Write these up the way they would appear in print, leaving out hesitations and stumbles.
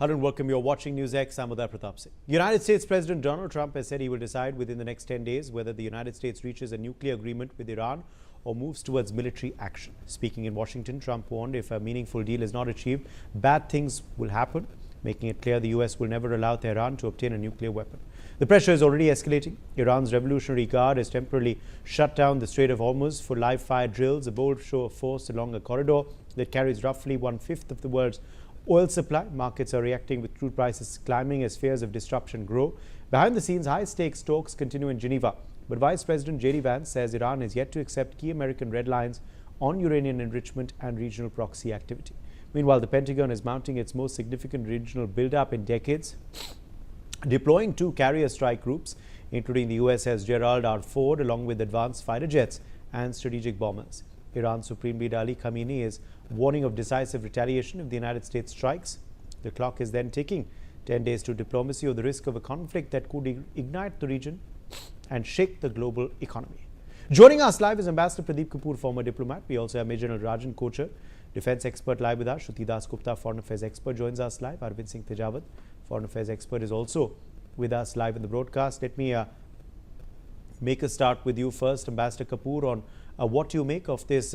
Hello and welcome. You're watching Newsx. I'm Uday Pratap Singh. United States President Donald Trump has said he will decide within the next 10 days whether the United States reaches a nuclear agreement with Iran or moves towards military action. Speaking in Washington, Trump warned if a meaningful deal is not achieved, bad things will happen, making it clear the U.S. will never allow Tehran to obtain a nuclear weapon. The pressure is already escalating. Iran's Revolutionary Guard has temporarily shut down the Strait of Hormuz for live-fire drills, a bold show of force along a corridor that carries roughly one-fifth of the world's oil supply. Markets are reacting with crude prices climbing as fears of disruption grow. Behind the scenes, high-stakes talks continue in Geneva. But Vice President J.D. Vance says Iran is yet to accept key American red lines on uranium enrichment and regional proxy activity. Meanwhile, the Pentagon is mounting its most significant regional buildup in decades, deploying 2 carrier strike groups, including the USS Gerald R. Ford, along with advanced fighter jets and strategic bombers. Iran's Supreme Leader Ali Khamenei is warning of decisive retaliation if the United States strikes. The clock is then ticking. 10 days to diplomacy or the risk of a conflict that could ignite the region and shake the global economy. Joining us live is Ambassador Pradeep Kapoor, former diplomat. We also have Major General Rajan Kochar, defense expert, live with us. Shruti Das Gupta, foreign affairs expert, joins us live. Arvind Singh Tejawat, foreign affairs expert, is also with us live in the broadcast. Let me make a start with you first, Ambassador Kapoor, on what you make of this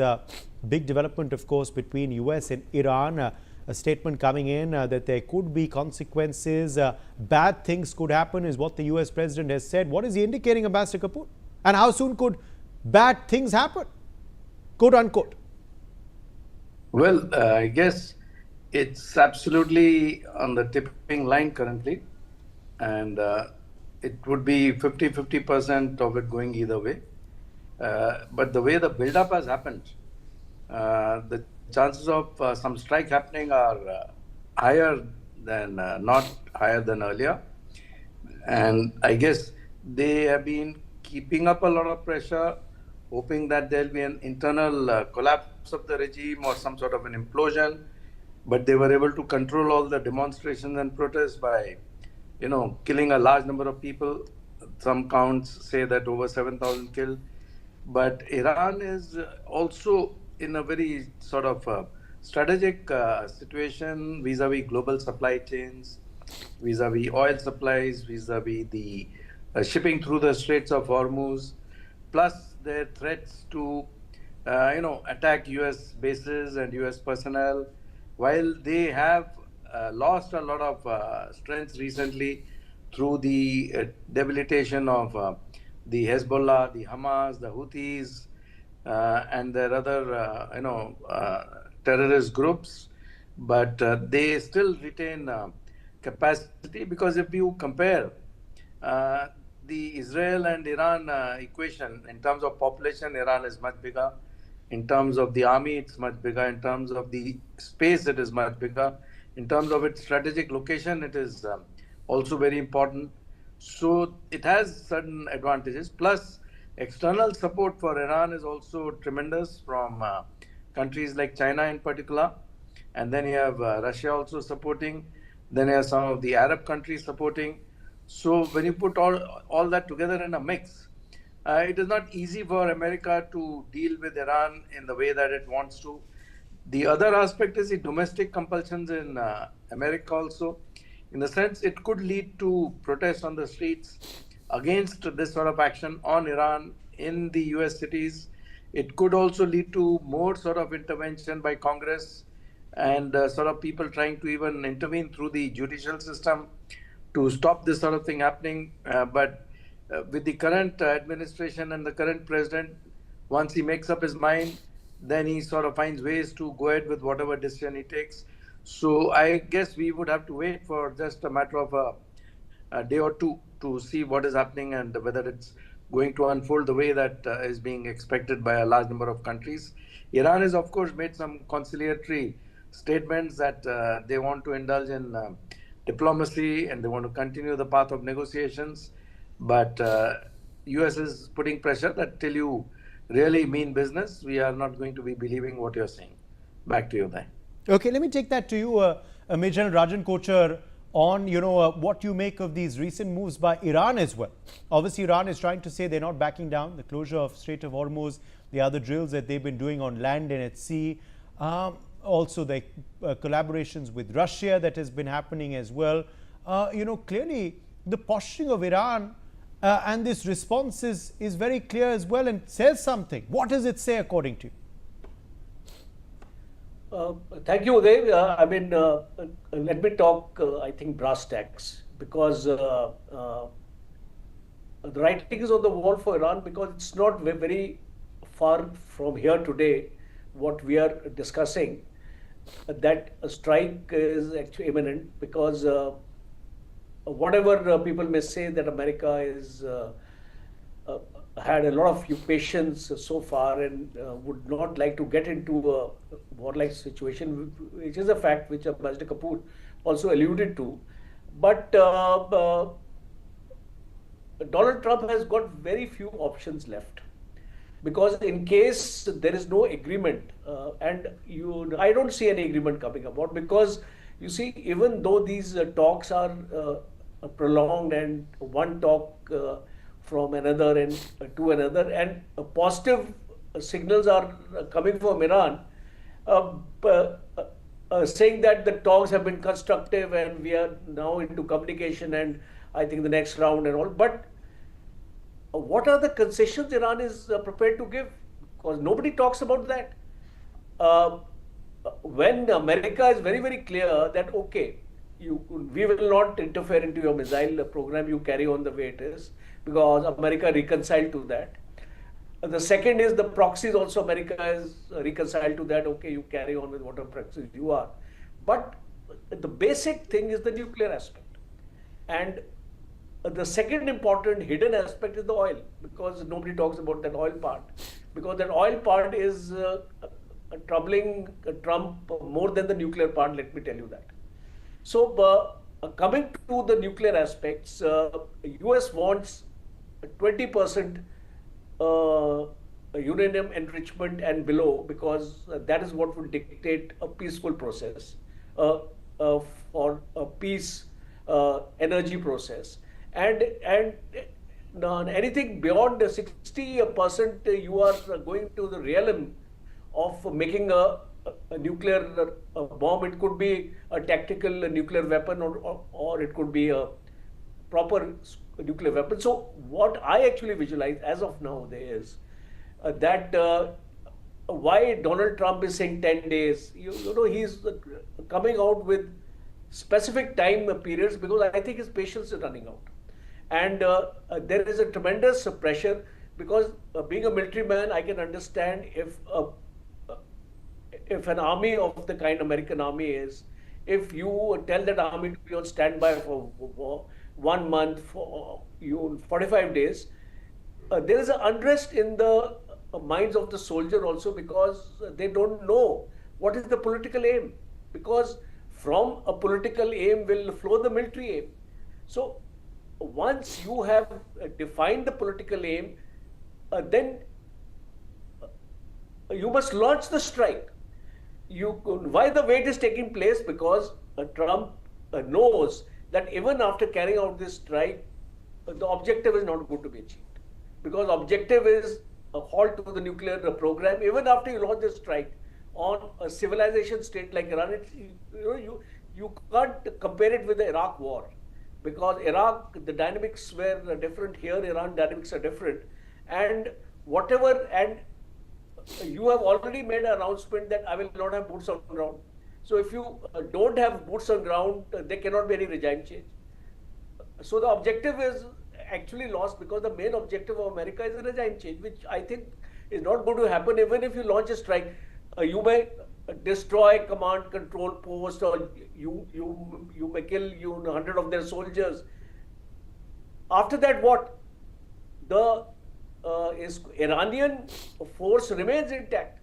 big development, of course, between US and Iran. A statement coming in that there could be consequences, bad things could happen is what the US president has said. What is he indicating, Ambassador Kapoor? And how soon could bad things happen, quote unquote? Well, I guess it's absolutely on the tipping line currently. And it would be 50% of it going either way. But the way the build-up has happened, the chances of some strike happening are higher than, not higher than earlier. And I guess they have been keeping up a lot of pressure, hoping that there'll be an internal collapse of the regime or some sort of an implosion. But they were able to control all the demonstrations and protests by, killing a large number of people. Some counts say that over 7,000 killed. But Iran is also in a very sort of strategic situation vis-a-vis global supply chains, vis-a-vis oil supplies, vis-a-vis the shipping through the Straits of Hormuz, plus their threats to, attack U.S. bases and U.S. personnel. While they have lost a lot of strength recently through the debilitation of the Hezbollah, the Hamas, the Houthis, and their other, terrorist groups, but they still retain capacity, because if you compare the Israel and Iran equation in terms of population, Iran is much bigger. In terms of the army, it's much bigger. In terms of the space, it is much bigger. In terms of its strategic location, it is also very important. So it has certain advantages. Plus, external support for Iran is also tremendous from countries like China in particular. And then you have Russia also supporting. Then you have some of the Arab countries supporting. So when you put all that together in a mix, it is not easy for America to deal with Iran in the way that it wants to. The other aspect is the domestic compulsions in America also. In the sense, it could lead to protests on the streets against this sort of action on Iran in the US cities. It could also lead to more sort of intervention by Congress and sort of people trying to even intervene through the judicial system to stop this sort of thing happening. But with the current administration and the current president, once he makes up his mind, then he sort of finds ways to go ahead with whatever decision he takes. So I guess we would have to wait for just a matter of a day or two to see what is happening and whether it's going to unfold the way that is being expected by a large number of countries. Iran has, of course, made some conciliatory statements that they want to indulge in diplomacy and they want to continue the path of negotiations. But US is putting pressure that till you really mean business, we are not going to be believing what you're saying. Back to you, Uday. Okay, let me take that to you, Major General Rajan Kochar, on what you make of these recent moves by Iran as well. Obviously, Iran is trying to say they're not backing down. The closure of Strait of Hormuz, the other drills that they've been doing on land and at sea. also the collaborations with Russia that has been happening as well. Clearly the posturing of Iran and this response is very clear as well and says something. What does it say according to you? Thank you, Uday. Let me talk, I think, brass tacks, because the writing is on the wall for Iran, because it's not very far from here today, what we are discussing, that a strike is actually imminent, because whatever people may say that America is had a lot of patience so far and would not like to get into a warlike situation, which is a fact which Ambassador Kapoor also alluded to. But Donald Trump has got very few options left, because in case there is no agreement, I don't see any agreement coming about, because you see, even though these talks are prolonged and one talk from another and to another, and positive signals are coming from Iran, saying that the talks have been constructive and we are now into communication and I think the next round and all. But what are the concessions Iran is prepared to give? Because nobody talks about that. When America is very, very clear that, okay, we will not interfere into your missile program, you carry on the way it is, because America reconciled to that. The second is the proxies also, America is reconciled to that, okay, you carry on with whatever proxies you are. But the basic thing is the nuclear aspect. And the second important hidden aspect is the oil, because nobody talks about that oil part. Because that oil part is troubling Trump more than the nuclear part, let me tell you that. So, coming to the nuclear aspects, US wants 20% uranium enrichment and below, because that is what will dictate a peaceful process for a peace energy process. And anything beyond 60%, you are going to the realm of making a nuclear bomb. It could be a tactical nuclear weapon, or it could be a proper nuclear weapon. So what I actually visualize as of now is that why Donald Trump is saying 10 days, he's coming out with specific time periods, because I think his patience is running out. And there is a tremendous pressure, because being a military man, I can understand if an army of the kind American army is, if you tell that army to be on standby for 1 month, for 45 days, there is an unrest in the minds of the soldier also, because they don't know what is the political aim, because from a political aim will flow the military aim. So once you have defined the political aim, then you must launch the strike. Why the wait is taking place? Because Trump knows that even after carrying out this strike, the objective is not going to be achieved. Because objective is a halt to the nuclear program. Even after you launch the strike on a civilization state like Iran, you can't compare it with the Iraq war. Because Iraq, the dynamics were different. Here, Iran dynamics are different. And you have already made an announcement that I will not have boots on ground. So if you don't have boots on ground, there cannot be any regime change. So the objective is actually lost, because the main objective of America is a regime change, which I think is not going to happen. Even if you launch a strike, you may destroy command control post, or you may kill 100 of their soldiers. After that, what? The Iranian force remains intact,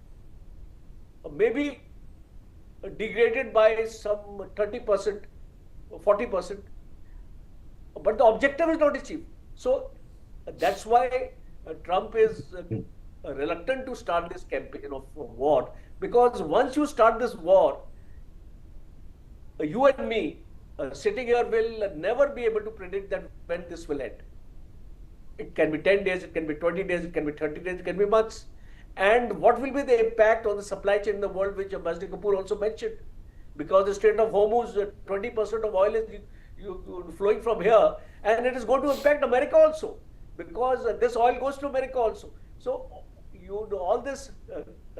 maybe degraded by some 30%, 40%, but the objective is not achieved. So that's why Trump is reluctant to start this campaign of war, because once you start this war, you and me sitting here will never be able to predict that when this will end. It can be 10 days, it can be 20 days, it can be 30 days, it can be months. And what will be the impact on the supply chain in the world, which Ambassador Kapoor also mentioned? Because the Strait of Hormuz, 20% of oil is flowing from here, and it is going to impact America also, because this oil goes to America also. So all this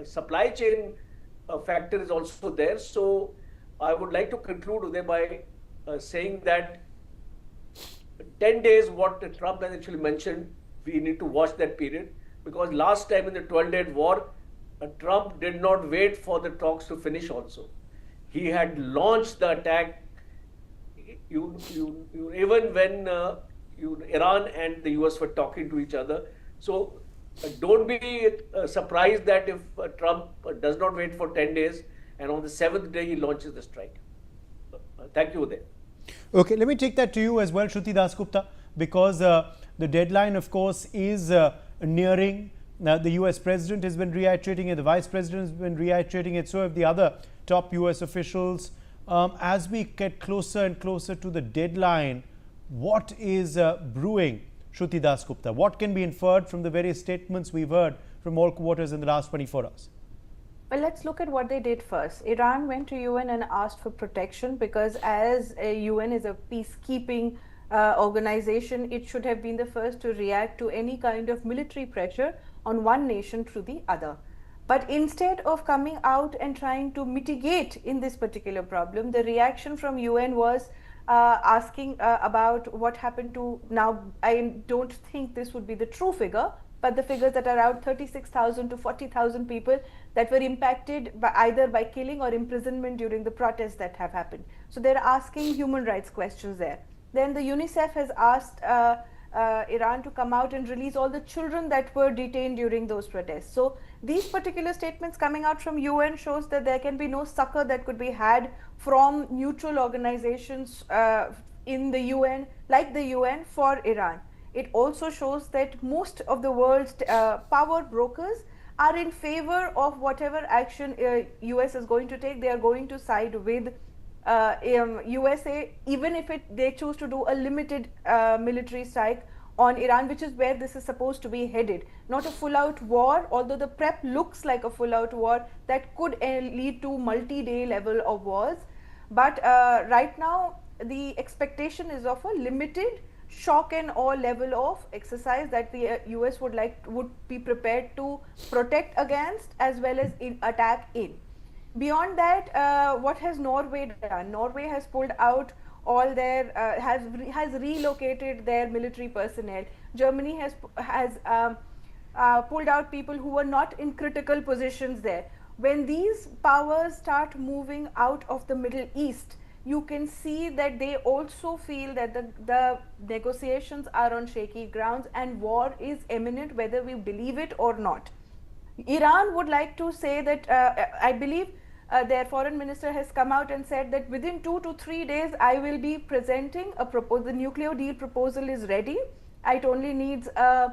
supply chain factor is also there. So I would like to conclude, Uday, by saying that 10 days, what Trump has actually mentioned, we need to watch that period, because last time in the 12-day war, Trump did not wait for the talks to finish also. He had launched the attack even when Iran and the US were talking to each other. So don't be surprised that if Trump does not wait for 10 days and on the 7th day he launches the strike. Thank you, Uday. Okay, let me take that to you as well, Shruti Dasgupta, because the deadline, of course, is nearing. The US President has been reiterating it, the Vice President has been reiterating it, so have the other top US officials. As we get closer and closer to the deadline, what is brewing, Shruti Dasgupta? What can be inferred from the various statements we've heard from all quarters in the last 24 hours? Well, let's look at what they did first. Iran went to UN and asked for protection because as a UN is a peacekeeping organization, it should have been the first to react to any kind of military pressure on one nation through the other. But instead of coming out and trying to mitigate in this particular problem, the reaction from UN was asking about what happened to, now I don't think this would be the true figure, but the figures that are out, 36,000 to 40,000 people that were impacted by either by killing or imprisonment during the protests that have happened. So they're asking human rights questions there. Then the UNICEF has asked Iran to come out and release all the children that were detained during those protests. So these particular statements coming out from UN shows that there can be no succor that could be had from neutral organizations in the UN, like the UN, for Iran. It also shows that most of the world's power brokers are in favor of whatever action US is going to take. They are going to side with USA, even if they choose to do a limited military strike on Iran, which is where this is supposed to be headed. Not a full-out war, although the prep looks like a full-out war that could lead to multi-day level of wars. But right now, the expectation is of a limited shock and awe level of exercise that the US would be prepared to protect against as well as attack in. Beyond that, what has Norway done? Norway has pulled out all their, has relocated their military personnel. Germany has pulled out people who were not in critical positions there. When these powers start moving out of the Middle East, you can see that they also feel that the negotiations are on shaky grounds and war is imminent, whether we believe it or not. Iran would like to say that, I believe their foreign minister has come out and said that within 2 to 3 days I will be presenting a proposal. The nuclear deal proposal is ready. It only needs a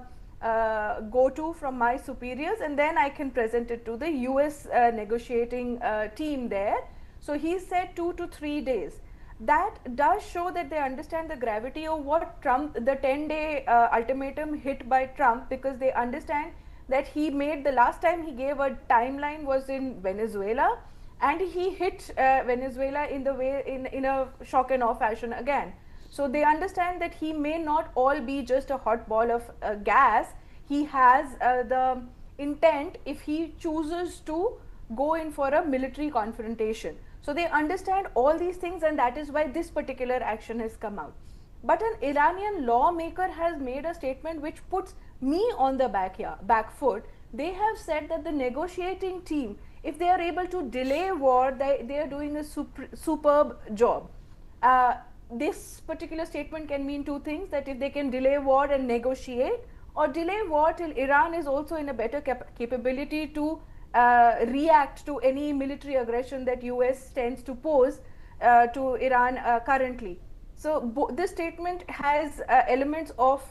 go-to from my superiors, and then I can present it to the US negotiating team there. So he said 2 to 3 days. That does show that they understand the gravity of what Trump, the 10-day ultimatum hit by Trump, because they understand that he made, the last time he gave a timeline was in Venezuela, and he hit Venezuela in a shock and awe fashion again. So they understand that he may not all be just a hot ball of gas. He has the intent, if he chooses to go in for a military confrontation. So they understand all these things, and that is why this particular action has come out. But an Iranian lawmaker has made a statement which puts me on the back foot. They have said that the negotiating team, if they are able to delay war, they are doing a superb job. This particular statement can mean two things, that if they can delay war and negotiate, or delay war till Iran is also in a better capability to react to any military aggression that US tends to pose to Iran currently. So this statement has elements of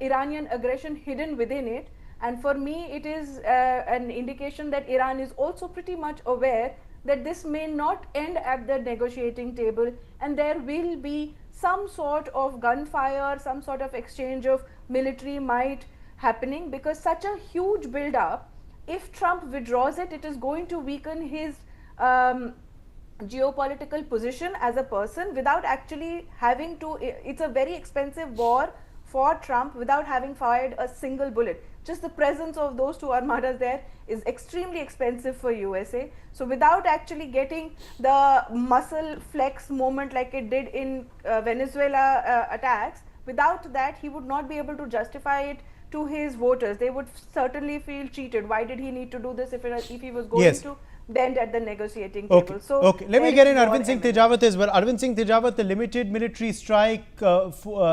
Iranian aggression hidden within it, and for me it is an indication that Iran is also pretty much aware that this may not end at the negotiating table, and there will be some sort of gunfire, some sort of exchange of military might happening, because such a huge build-up if Trump withdraws it, it is going to weaken his geopolitical position as a person without actually having to. It's a very expensive war for Trump without having fired a single bullet. Just the presence of those two armadas there is extremely expensive for USA. So without actually getting the muscle flex moment like it did in Venezuela attacks, without that he would not be able to justify it to his voters. They would certainly feel cheated. Why did he need to do this if he was going to bend at the negotiating table? So let me get in Arvind Singh Tejawat as well. Arvind Singh Tejawat, the limited military strike,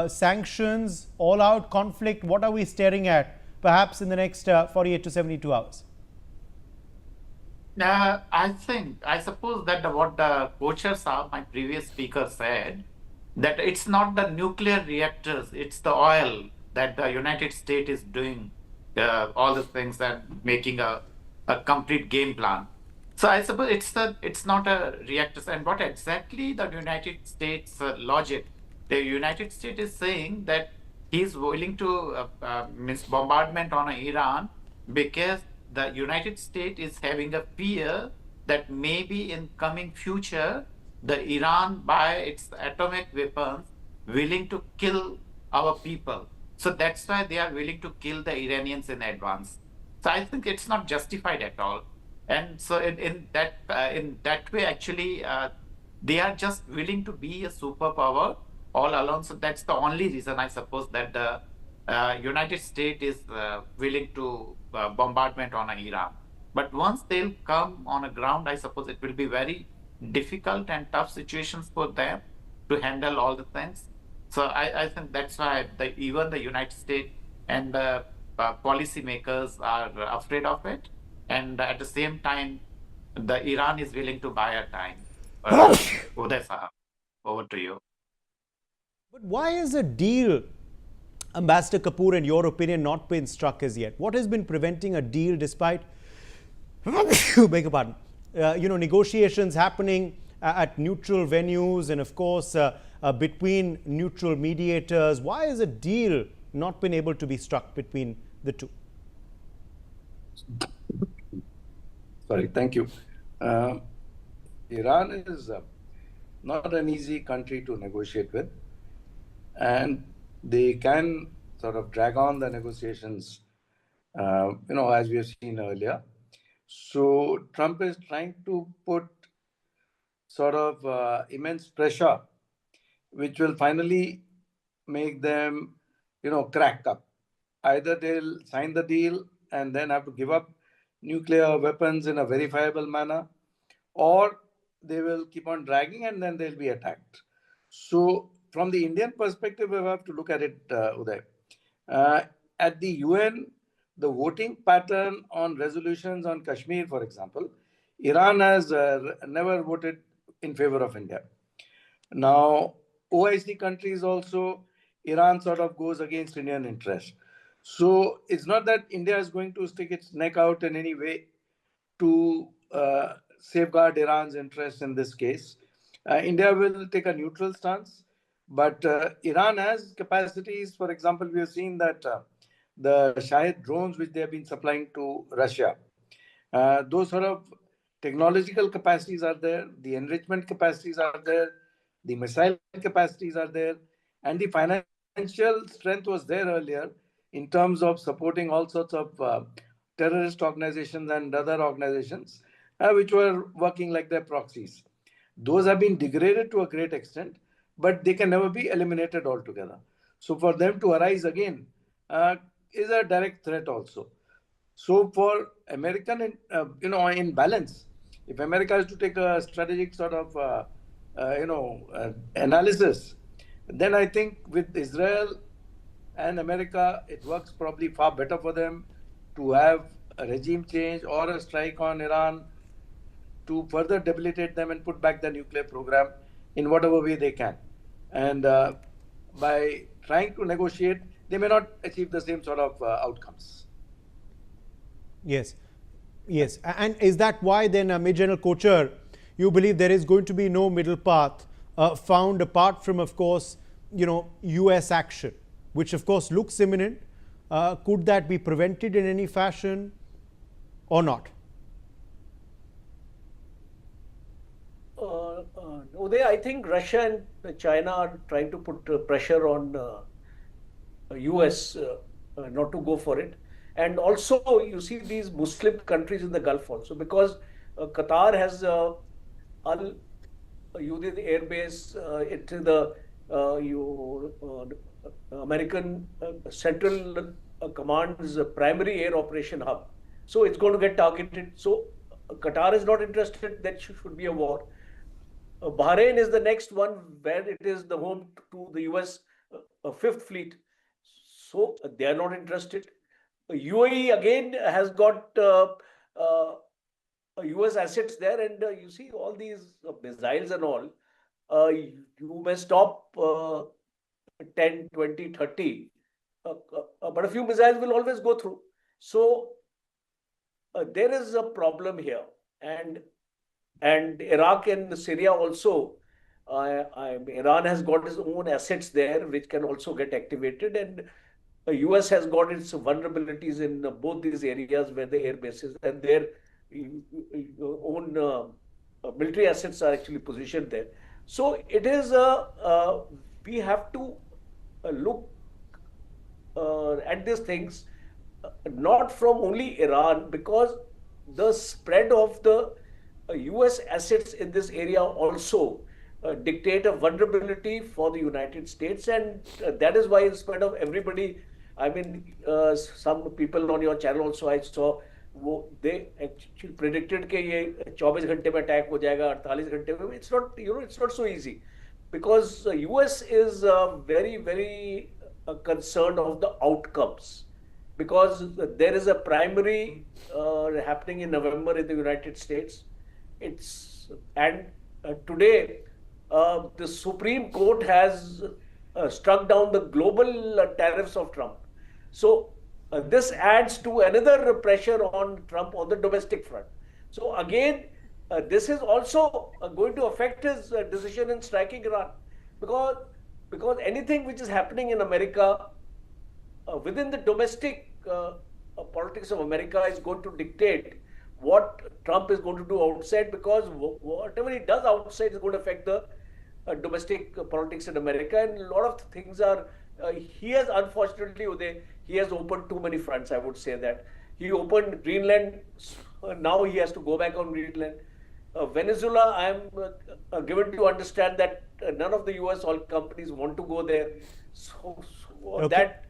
sanctions, all-out conflict, what are we staring at perhaps in the next 48 to 72 hours? I suppose that what the co-chair Saab, my previous speaker, said, that it's not the nuclear reactors, it's the oil that the United States is doing all the things that making a complete game plan. So I suppose it's not a reactors. And what exactly the United States logic? The United States is saying that he's willing to means bombardment on Iran because the United States is having a fear that maybe in coming future, the Iran by its atomic weapons willing to kill our people. So that's why they are willing to kill the Iranians in advance. So I think it's not justified at all. And so in that way, actually, they are just willing to be a superpower all along. So that's the only reason, I suppose, that the United States is willing to bombardment on Iran. But once they'll come on a ground, I suppose it will be very difficult and tough situations for them to handle all the things. So I think that's why even the United States and the policymakers are afraid of it. And at the same time, the Iran is willing to buy a time. Uday Sahab, over to you. But why is a deal, Ambassador Kapoor, in your opinion, not been struck as yet? What has been preventing a deal despite, beg your pardon, negotiations happening at neutral venues and of course between neutral mediators? Why has a deal not been able to be struck between the two? Sorry, thank you. Iran is not an easy country to negotiate with, and they can sort of drag on the negotiations, as we have seen earlier. So Trump is trying to put sort of immense pressure, which will finally make them, crack up. Either they'll sign the deal and then have to give up nuclear weapons in a verifiable manner, or they will keep on dragging and then they'll be attacked. So from the Indian perspective, we have to look at it, Uday. At the UN, the voting pattern on resolutions on Kashmir, for example, Iran has never voted in favor of India. Now, OIC countries also, Iran sort of goes against Indian interests. So it's not that India is going to stick its neck out in any way to safeguard Iran's interests in this case. India will take a neutral stance, but Iran has capacities. For example, we have seen that the Shahid drones, which they have been supplying to Russia, those sort of technological capacities are there, the enrichment capacities are there, the missile capacities are there, and the financial strength was there earlier in terms of supporting all sorts of terrorist organizations and other organizations which were working like their proxies. Those have been degraded to a great extent, but they can never be eliminated altogether. So for them to arise again is a direct threat also. So for American, in balance, if America is to take a strategic sort of, analysis, then I think with Israel and America, it works probably far better for them to have a regime change or a strike on Iran to further debilitate them and put back the nuclear program in whatever way they can. And by trying to negotiate, they may not achieve the same sort of outcomes. Yes. Yes. And is that why then, Major General Kochhar, you believe there is going to be no middle path found apart from, of course, US action, which of course looks imminent? Could that be prevented in any fashion? or not? Uday, I think Russia and China are trying to put pressure on US not to go for it. And also, you see these Muslim countries in the Gulf also, because Qatar has Al Udeid Air Base, it's the American Central Command's primary air operation hub. So it's going to get targeted. So Qatar is not interested. That should be a war. Bahrain is the next one where it is the home to the US Fifth Fleet. So they are not interested. UAE again has got US assets there, and you see all these missiles and all. You may stop 10, 20, 30, but a few missiles will always go through. So there is a problem here, and Iraq and Syria also. Iran has got its own assets there, which can also get activated, and the US has got its vulnerabilities in both these areas where the air bases and their own military assets are actually positioned there. So it is we have to look at these things not from only Iran, because the spread of the US assets in this area also dictate a vulnerability for the United States, and that is why, in spite of everybody, I mean, some people on your channel also I saw, they actually predicted that ये 24 घंटे में attack हो जाएगा, 48 घंटे में. It's not, it's not so easy, because US is very, very concerned of the outcomes, because there is a primary happening in November in the United States. And today the Supreme Court has struck down the global tariffs of Trump. So this adds to another pressure on Trump on the domestic front. So again, this is also going to affect his decision in striking Iran, because anything which is happening in America within the domestic politics of America is going to dictate what Trump is going to do outside, because whatever he does outside is going to affect the domestic politics in America. And a lot of things are, he has, unfortunately, Uday, he has opened too many fronts, I would say that. He opened Greenland, now he has to go back on Greenland. Venezuela, I am given to understand that none of the US oil companies want to go there. So okay, that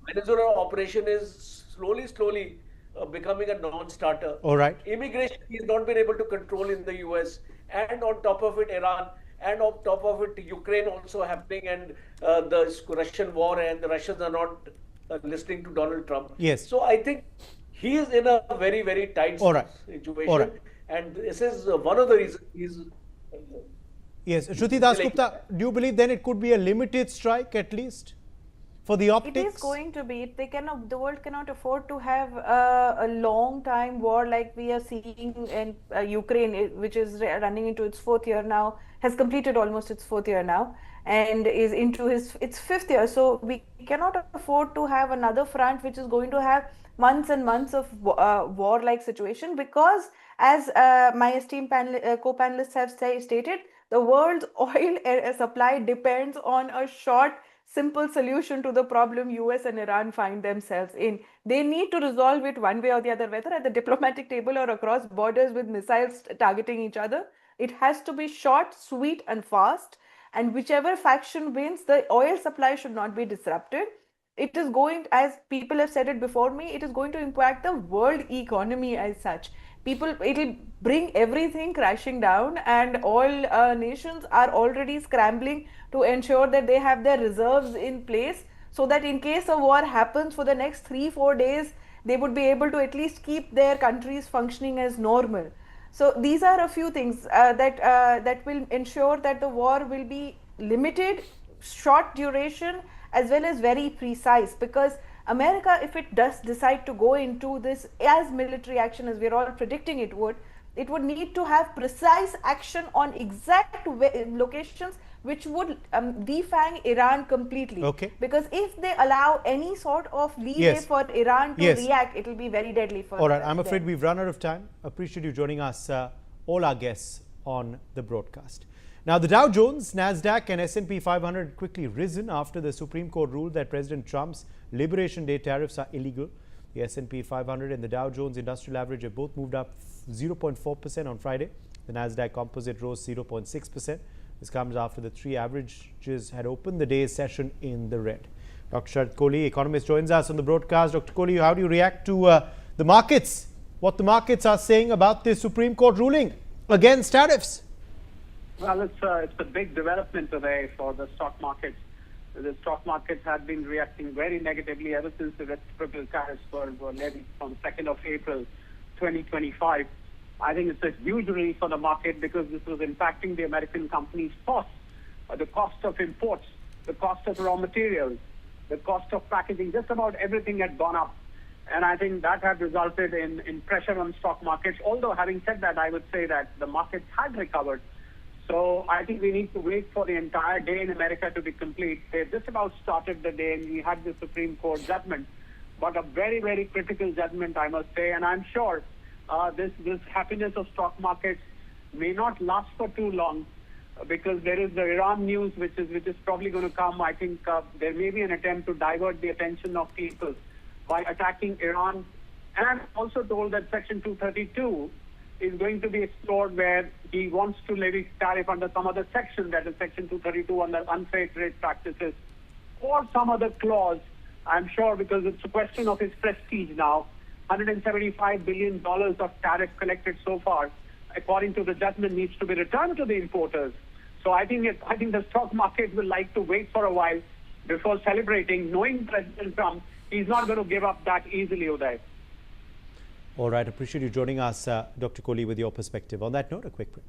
Venezuela operation is slowly becoming a non-starter. All right. Immigration he has not been able to control in the US, and on top of it Iran, and on top of it Ukraine also happening, and the Russian war, and the Russians are not listening to Donald Trump. Yes. So I think he is in a very, very tight situation. All right. And this is one of the reasons he's... Yes. Shruti Dasgupta, do you believe then it could be a limited strike at least for the optics? It is going to be. The world cannot afford to have a long time war like we are seeing in Ukraine, which is running into its fourth year now, has completed almost its fourth year now, and is into its fifth year. So we cannot afford to have another front which is going to have months and months of war-like situation, because as my esteemed co-panelists have stated, the world's oil supply depends on a short, simple solution to the problem US and Iran find themselves in. They need to resolve it one way or the other, whether at the diplomatic table or across borders with missiles targeting each other. It has to be short, sweet and fast, and whichever faction wins, the oil supply should not be disrupted. It is going, as people have said it before me, it is going to impact the world economy as such. It will bring everything crashing down, and all nations are already scrambling to ensure that they have their reserves in place, so that in case a war happens for the next 3-4 days, they would be able to at least keep their countries functioning as normal. So these are a few things that will ensure that the war will be limited, short duration, as well as very precise, because America, if it does decide to go into this as military action as we're all predicting it would need to have precise action on exact locations which would defang Iran completely. Okay. Because if they allow any sort of leeway Yes. for Iran to Yes. react, it will be very deadly for All right, them. I'm afraid we've run out of time. Appreciate you joining us, all our guests on the broadcast. Now, the Dow Jones, Nasdaq and S&P 500 quickly risen after the Supreme Court ruled that President Trump's Liberation Day tariffs are illegal. The S&P 500 and the Dow Jones Industrial Average have both moved up 0.4% on Friday. The Nasdaq Composite rose 0.6%. This comes after the three averages had opened the day's session in the red. Dr. Sharat Kohli, economist, joins us on the broadcast. Dr. Kohli, how do you react to the markets? What the markets are saying about the Supreme Court ruling against tariffs? Well, it's a big development today for the stock markets. The stock markets have been reacting very negatively ever since the reciprocal tariffs were levied from 2nd of April 2025. I think it's a huge relief for the market because this was impacting the American companies' costs, the cost of imports, the cost of raw materials, the cost of packaging, just about everything had gone up. And I think that had resulted in pressure on stock markets. Although having said that, I would say that the markets had recovered. So I think we need to wait for the entire day in America to be complete. They've just about started the day and we had the Supreme Court judgment, but a very, very critical judgment, I must say. And I'm sure this happiness of stock markets may not last for too long because there is the Iran news, which is probably going to come. I think there may be an attempt to divert the attention of people by attacking Iran. And I'm also told that Section 232 is going to be explored where he wants to levy tariff under some other section, that is Section 232 on the unfair trade practices, or some other clause, I'm sure, because it's a question of his prestige now. $175 billion of tariff collected so far, according to the judgment, needs to be returned to the importers. So I think the stock market will like to wait for a while before celebrating, knowing President Trump, he's not going to give up that easily, Uday. All right, appreciate you joining us, Dr. Kohli, with your perspective. On that note, a quick break.